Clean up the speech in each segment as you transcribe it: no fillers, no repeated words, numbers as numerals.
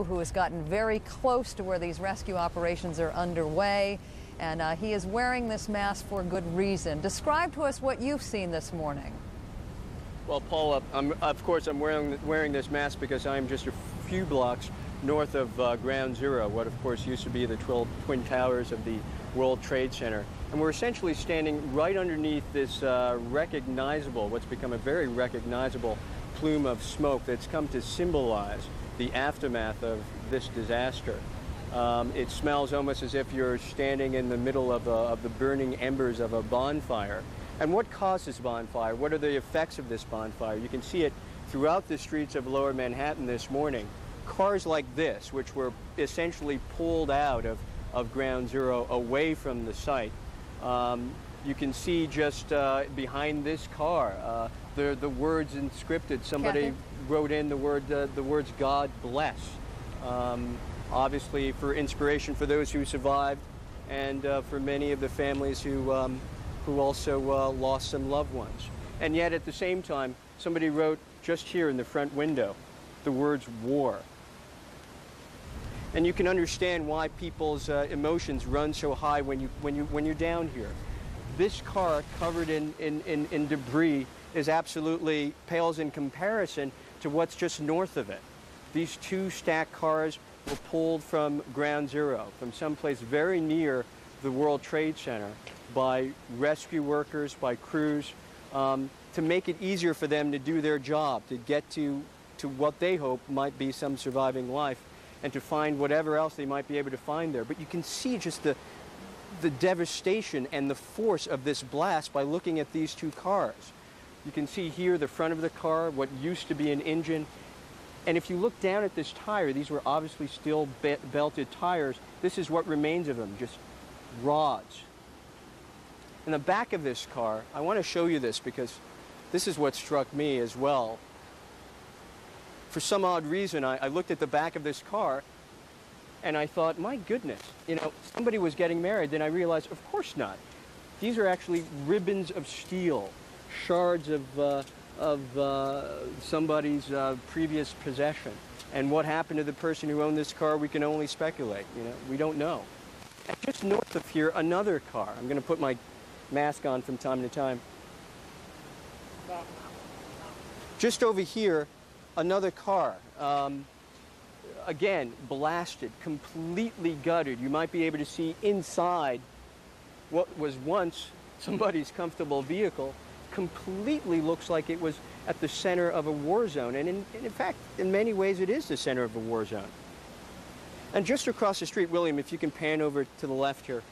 who has gotten very close to where these rescue operations are underway, and he is wearing this mask for good reason. Describe to us what you've seen this morning. Well, Paula, of course I'm wearing this mask because I'm just a few blocks north of Ground Zero, what of course used to be the Twin Towers of the World Trade Center. And we're essentially standing right underneath this what's become a very recognizable plume of smoke that's come to symbolize the aftermath of this disaster. It smells almost as if you're standing in the middle of the burning embers of a bonfire. And what caused this bonfire? What are the effects of this bonfire? You can see it throughout the streets of Lower Manhattan this morning. Cars like this, which were essentially pulled out of Ground Zero away from the site. You can see just behind this car the words inscripted. Somebody wrote in the words "God bless," obviously for inspiration for those who survived, and for many of the families who also lost some loved ones. And yet at the same time, somebody wrote just here in the front window the words "war." And you can understand why people's emotions run so high when you're down here. This car covered in debris is absolutely pales in comparison to what's just north of it. These two stacked cars were pulled from Ground Zero, from someplace very near the World Trade Center, by rescue workers, by crews, to make it easier for them to do their job, to get to what they hope might be some surviving life, and to find whatever else they might be able to find there. But you can see just the devastation and the force of this blast by looking at these two cars. You can see here the front of the car, what used to be an engine. And if you look down at this tire, these were obviously steel belted tires. This is what remains of them, just rods. In the back of this car, I want to show you this because this is what struck me as well. For some odd reason, I looked at the back of this car and I thought, my goodness, somebody was getting married. Then I realized, of course not. These are actually ribbons of steel, shards of somebody's previous possession. And what happened to the person who owned this car, we can only speculate. We don't know. And just north of here, another car. I'm going to put my mask on from time to time. Just over here, another car, again, blasted, completely gutted. You might be able to see inside what was once somebody's comfortable vehicle. Completely looks like it was at the center of a war zone. And in fact, in many ways, it is the center of a war zone. And just across the street, William, if you can pan over to the left here,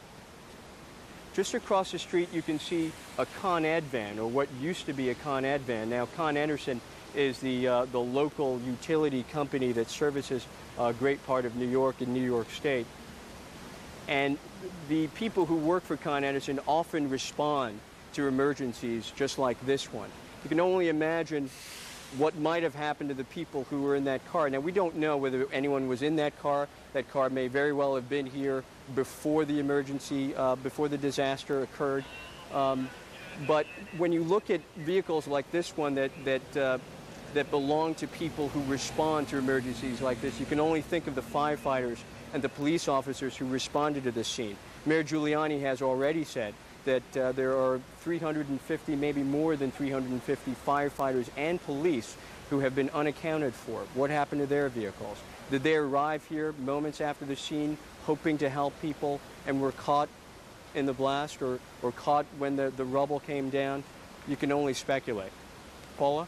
just across the street, you can see a Con Ed van, or what used to be a Con Ed van. Now, Con Edison is the local utility company that services a great part of New York and New York State. And the people who work for Con Edison often respond to emergencies just like this one. You can only imagine what might have happened to the people who were in that car. Now, we don't know whether anyone was in that car. That car may very well have been here before the emergency, before the disaster occurred. But when you look at vehicles like this one that belong to people who respond to emergencies like this, you can only think of the firefighters and the police officers who responded to this scene. Mayor Giuliani has already said that there are 350, maybe more than 350 firefighters and police who have been unaccounted for. What happened to their vehicles? Did they arrive here moments after the scene hoping to help people and were caught in the blast or caught when the rubble came down? You can only speculate. Paula?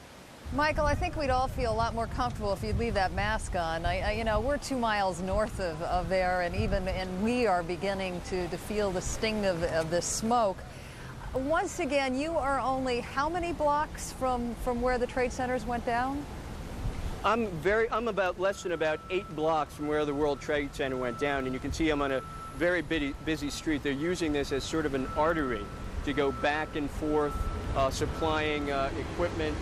Michael, I think we'd all feel a lot more comfortable if you'd leave that mask on. We're 2 miles north of there, and we are beginning to feel the sting of this smoke. Once again, you are only how many blocks from where the trade centers went down? I'm about less than 8 blocks from where the World Trade Center went down, and you can see I'm on a very busy street. They're using this as sort of an artery to go back and forth, supplying equipment.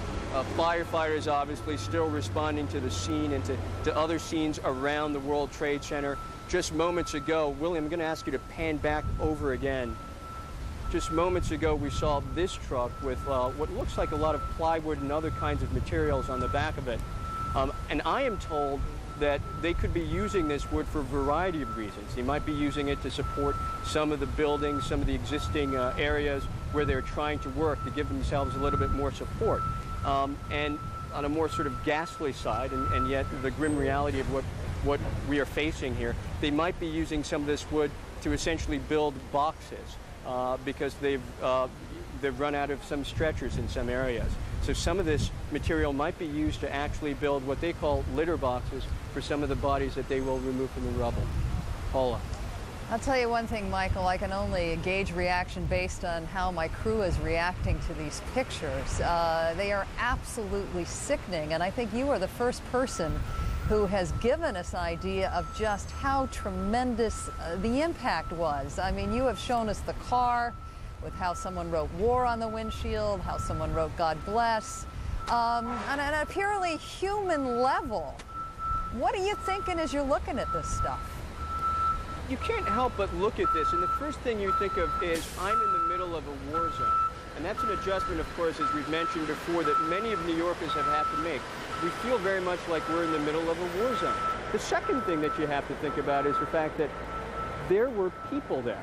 Firefighters obviously still responding to the scene and to other scenes around the World Trade Center. Just moments ago, William, I'm going to ask you to pan back over again. Just moments ago, we saw this truck with what looks like a lot of plywood and other kinds of materials on the back of it. And I am told that they could be using this wood for a variety of reasons. They might be using it to support some of the buildings, some of the existing areas where they're trying to work, to give themselves a little bit more support. And on a more sort of ghastly side, and yet the grim reality of what we are facing here, they might be using some of this wood to essentially build boxes because they've run out of some stretchers in some areas. So some of this material might be used to actually build what they call litter boxes for some of the bodies that they will remove from the rubble. Paula. I'll tell you one thing, Michael, I can only gauge reaction based on how my crew is reacting to these pictures. They are absolutely sickening, and I think you are the first person who has given us idea of just how tremendous the impact was. I mean, you have shown us the car with how someone wrote war on the windshield, how someone wrote God bless, on a purely human level. What are you thinking as you're looking at this stuff? You can't help but look at this, and the first thing you think of is, I'm in the middle of a war zone. And that's an adjustment, of course, as we've mentioned before, that many of New Yorkers have had to make. We feel very much like we're in the middle of a war zone. The second thing that you have to think about is the fact that there were people there.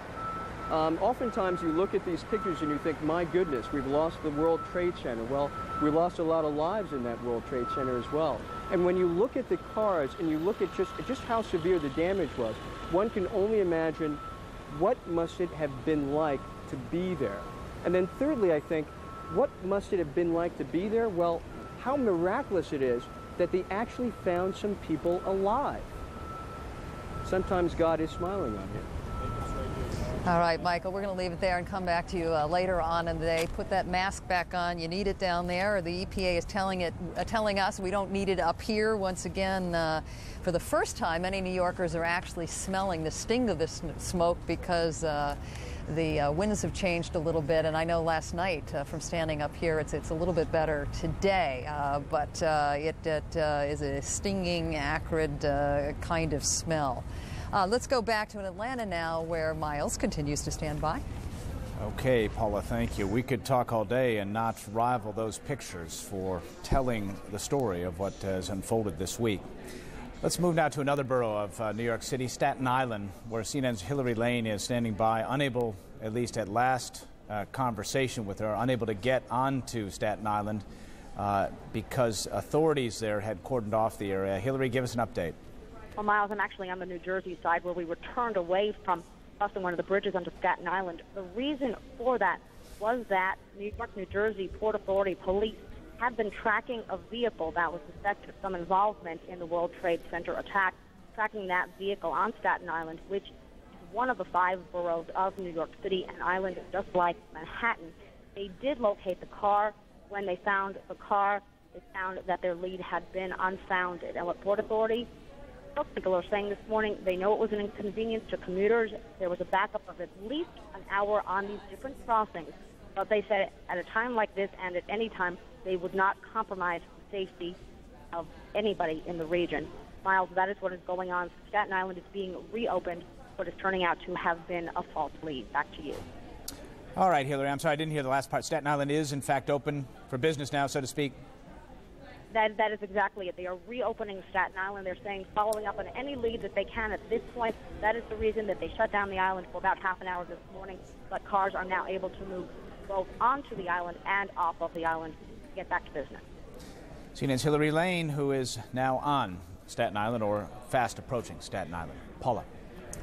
Oftentimes you look at these pictures and you think, my goodness, we've lost the World Trade Center. Well, we lost a lot of lives in that World Trade Center as well. And when you look at the cars and you look at just how severe the damage was, one can only imagine what must it have been like to be there. And then thirdly, I think, what must it have been like to be there? Well, how miraculous it is that they actually found some people alive. Sometimes God is smiling on you. All right, Michael, we're going to leave it there and come back to you later on in the day. Put that mask back on. You need it down there. The EPA is telling us we don't need it up here. Once again, for the first time, many New Yorkers are actually smelling the sting of this smoke because the winds have changed a little bit. And I know last night from standing up here, it's a little bit better today. But it is a stinging, acrid kind of smell. Let's go back to Atlanta now, where Miles continues to stand by. Okay, Paula, thank you. We could talk all day and not rival those pictures for telling the story of what has unfolded this week. Let's move now to another borough of New York City, Staten Island, where CNN's Hillary Lane is standing by, unable, at least at last conversation with her, unable to get onto Staten Island because authorities there had cordoned off the area. Hillary, give us an update. Well, Miles, I'm actually on the New Jersey side where we were turned away from crossing one of the bridges onto Staten Island. The reason for that was that New York, New Jersey Port Authority police had been tracking a vehicle that was suspected of some involvement in the World Trade Center attack, tracking that vehicle on Staten Island, which is one of the 5 boroughs of New York City, an island just like Manhattan. They did locate the car. When they found the car, they found that their lead had been unfounded. And what Port Authority people are saying this morning, they know it was an inconvenience to commuters. There was a backup of at least an hour on these different crossings. But they said at a time like this and at any time, they would not compromise the safety of anybody in the region. Miles, that is what is going on. Staten Island is being reopened, but is turning out to have been a false lead. Back to you. All right, Hillary, I'm sorry I didn't hear the last part. Staten Island is, in fact, open for business now, so to speak. That is exactly it. They are reopening Staten Island. They're saying following up on any lead that they can at this point. That is the reason that they shut down the island for about half an hour this morning. But cars are now able to move both onto the island and off of the island to get back to business. CNN's Hillary Lane, who is now on Staten Island or fast approaching Staten Island. Paula.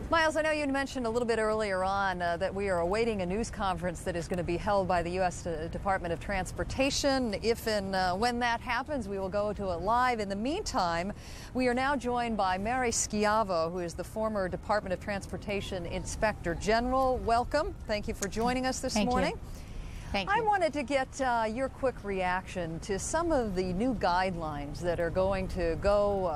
Miles, I know you mentioned a little bit earlier on that we are awaiting a news conference that is going to be held by the U.S. Department of Transportation. If and when that happens, we will go to it live. In the meantime, we are now joined by Mary Schiavo, who is the former Department of Transportation Inspector General. Welcome. Thank you for joining us this morning. Thank you. I wanted to get your quick reaction to some of the new guidelines that are going to go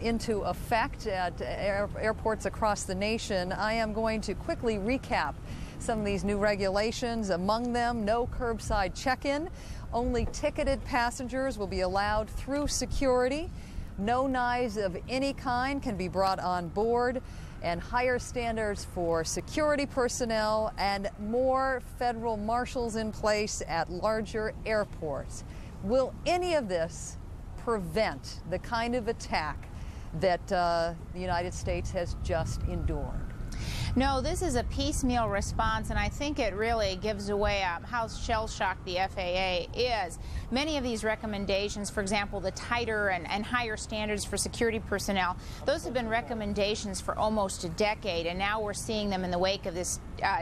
into effect at airports across the nation. I am going to quickly recap some of these new regulations. Among them, no curbside check-in. Only ticketed passengers will be allowed through security. No knives of any kind can be brought on board, and higher standards for security personnel and more federal marshals in place at larger airports. Will any of this prevent the kind of attack that the United States has just endured. No, this is a piecemeal response, and I think it really gives away how shell-shocked the FAA is. Many of these recommendations, for example, the tighter and higher standards for security personnel, those have been recommendations for almost a decade, and now we're seeing them in the wake of this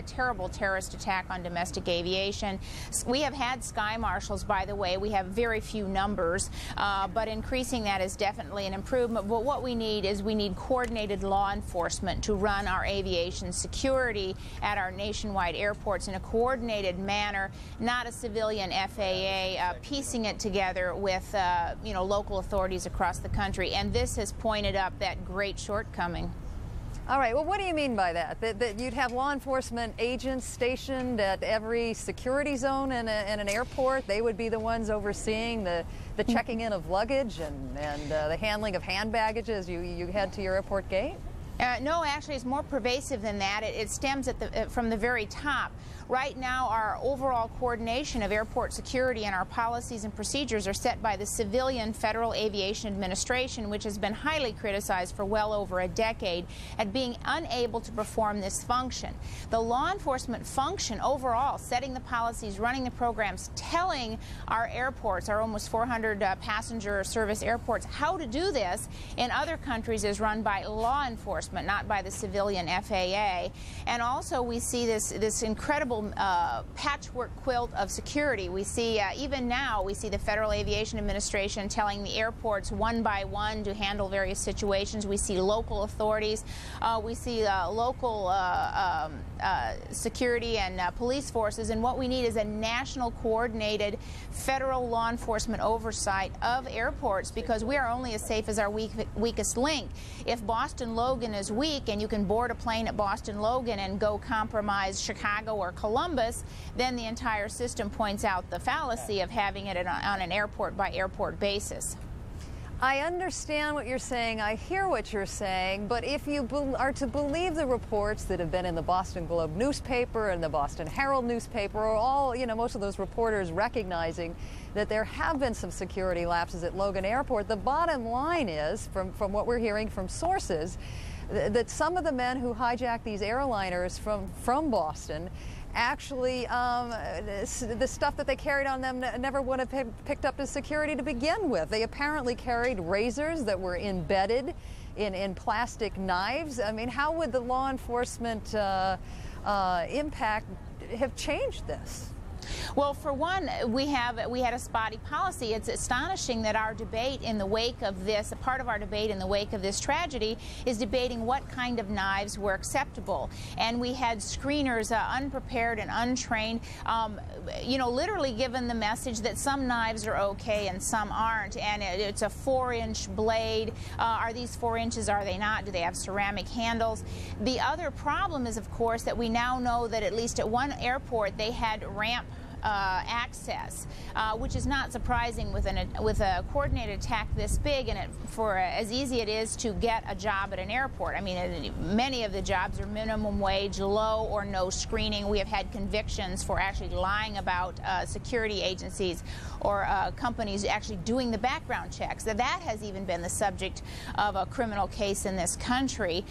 terrible terrorist attack on domestic aviation. We have had sky marshals, by the way. We have very few numbers, but increasing that is definitely an improvement. But what we need is coordinated law enforcement to run our aviation security at our nationwide airports in a coordinated manner, not a civilian FAA piecing it together with local authorities across the country. And this has pointed up that great shortcoming. All right, well, what do you mean by that? That you'd have law enforcement agents stationed at every security zone in an airport? They would be the ones overseeing the checking in of luggage and the handling of hand baggage as you head to your airport gate? No, actually, it's more pervasive than that. It stems from the very top. Right now, our overall coordination of airport security and our policies and procedures are set by the civilian Federal Aviation Administration, which has been highly criticized for well over a decade at being unable to perform this function. The law enforcement function overall, setting the policies, running the programs, telling our airports, our almost 400 passenger service airports, how to do this in other countries is run by law enforcement, not by the civilian FAA. And also we see this incredible patchwork quilt of security. We see, even now, we see the Federal Aviation Administration telling the airports one by one to handle various situations. We see local authorities. We see local security and police forces. And what we need is a national coordinated federal law enforcement oversight of airports, because we are only as safe as our weakest link. If Boston Logan is weak and you can board a plane at Boston Logan and go compromise Chicago or Columbus, then the entire system points out the fallacy of having it on an airport-by-airport basis. I understand what you're saying. I hear what you're saying. But if you are to believe the reports that have been in the Boston Globe newspaper and the Boston Herald newspaper, or all, most of those reporters recognizing that there have been some security lapses at Logan Airport, the bottom line is, from what we're hearing from sources, that some of the men who hijacked these airliners from Boston actually, the stuff that they carried on them never would have picked up as security to begin with. They apparently carried razors that were embedded in plastic knives. I mean, how would the law enforcement impact have changed this? Well, for one, we had a spotty policy. It's astonishing that our debate in the wake of this, a part of our debate in the wake of this tragedy, is debating what kind of knives were acceptable. And we had screeners unprepared and untrained, literally given the message that some knives are okay and some aren't. And it's a 4-inch blade. Are these 4 inches? Are they not? Do they have ceramic handles? The other problem is, of course, that we now know that at least at one airport they had ramp access, which is not surprising with a coordinated attack this big, and for as easy it is to get a job at an airport. I mean, many of the jobs are minimum wage, low or no screening. We have had convictions for actually lying about security agencies or companies actually doing the background checks. That has even been the subject of a criminal case in this country.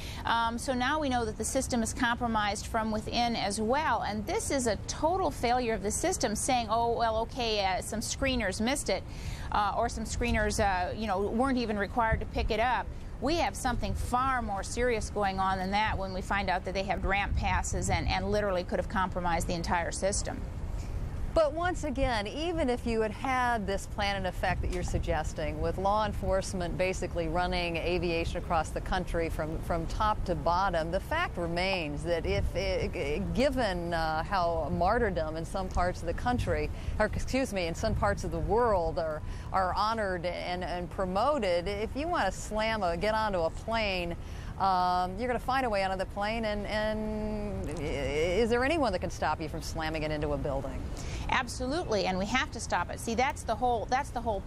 So now we know that the system is compromised from within as well, and this is a total failure of the system, saying, oh, well, okay, some screeners missed it, or some screeners, weren't even required to pick it up. We have something far more serious going on than that when we find out that they have ramp passes and literally could have compromised the entire system. But once again, even if you had this plan in effect that you're suggesting, with law enforcement basically running aviation across the country from top to bottom, the fact remains that given how martyrdom in some parts of the country, or excuse me, in some parts of the world are honored and promoted, if you want to get onto a plane, you're going to find a way onto the plane, and is there anyone that can stop you from slamming it into a building? Absolutely, and we have to stop it. See, that's the whole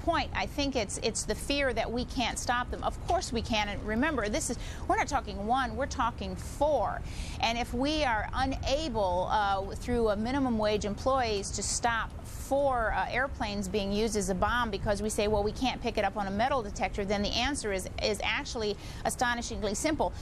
point. I think it's the fear that we can't stop them. Of course we can, and remember, we're not talking one, we're talking four. And if we are unable through a minimum wage employees to stop 4 airplanes being used as a bomb because we say, well, we can't pick it up on a metal detector, then the answer is actually astonishingly simple.